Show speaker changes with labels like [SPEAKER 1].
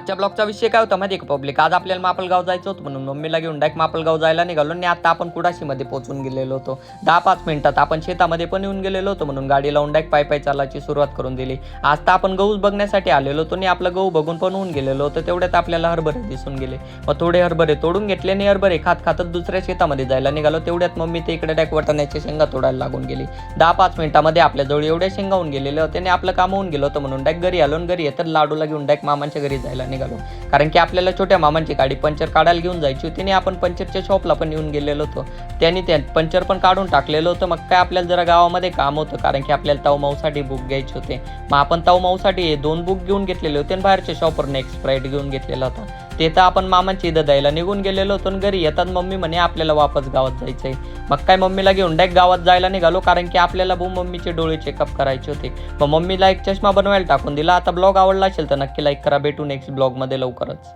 [SPEAKER 1] आजच्या ब्लॉगचा विषय काय होता माहिती आहे का पब्लिक? आज आपल्याला मापलगाव जायचं होतं म्हणून मम्मीला घेऊन डायरेक्ट मापलगाव जायला निघालो आणि आता आपण कुडाशीमध्ये पोहोचून गेलेलो होतो. 10-5 मिनिटात आपण शेतामध्ये पण येऊन गेलेलो होतो म्हणून गाडी लावून डायरेक्ट पायी चालायची सुरुवात करून दिली. आज तर आपण गहू बघण्यासाठी आलेलो होतो आणि आपलं गहू बघून पण होऊन गेलेलो होतं. तेवढ्यात आपल्याला हरभरे दिसून गेले. मग थोडे हरभरे तोडून घेतले आणि हरभरे खातच दुसऱ्या शेतामध्ये जायला निघालो. तेवढ्यात मम्मी ते इकडे डायरेक्ट वाटाण्याच्या शेंगा तोडायला लागून गेली. 10-5 मिनिटामध्ये आपल्याजवळ एवढ्या शेंगा होऊन गेलेल्या होत्या आणि आपलं काम होऊन गेलं होतं म्हणून डायरेक्ट घरी आलो आणि घरी येतात लाडूला घेऊन डायरेक्ट मामांच्या घरी जायला निघालो. कारण की आपल्याला छोट्या मामांची गाडी पंचर काढायला घेऊन जायची होती आणि आपण पंचरच्या शॉपला पण येऊन गेलेलो होतो. त्यांनी पंचर पण काढून टाकलेलं होतं. मग काय आपल्याला जरा गावामध्ये काम होतं कारण की आपल्याला ताऊ माऊसाठी बुक घ्यायचे होते. मग आपण ताऊ माऊसाठी 2 बुक घेऊन घेतलेले होते आणि बाहेरच्या शॉपवरनं एक स्प्राईट घेऊन घेतलेला होता. ते तर आपण मामांची इथं द्यायला निघून गेलेलो होतो आणि घरी येतात मम्मी म्हणे आपल्याला वापस गावात जायचंय. मग काय मम्मीला घेऊन डायरेक्ट गावात जायला निघालो कारण की आपल्याला मम्मीचे डोळे चेकअप करायचे होते. मग मम्मीला एक चष्मा बनवायला टाकून दिला. आता ब्लॉग आवडला असेल तर नक्की लाईक करा. भेटू नेक्स्ट ब्लॉगमध्ये लवकरच.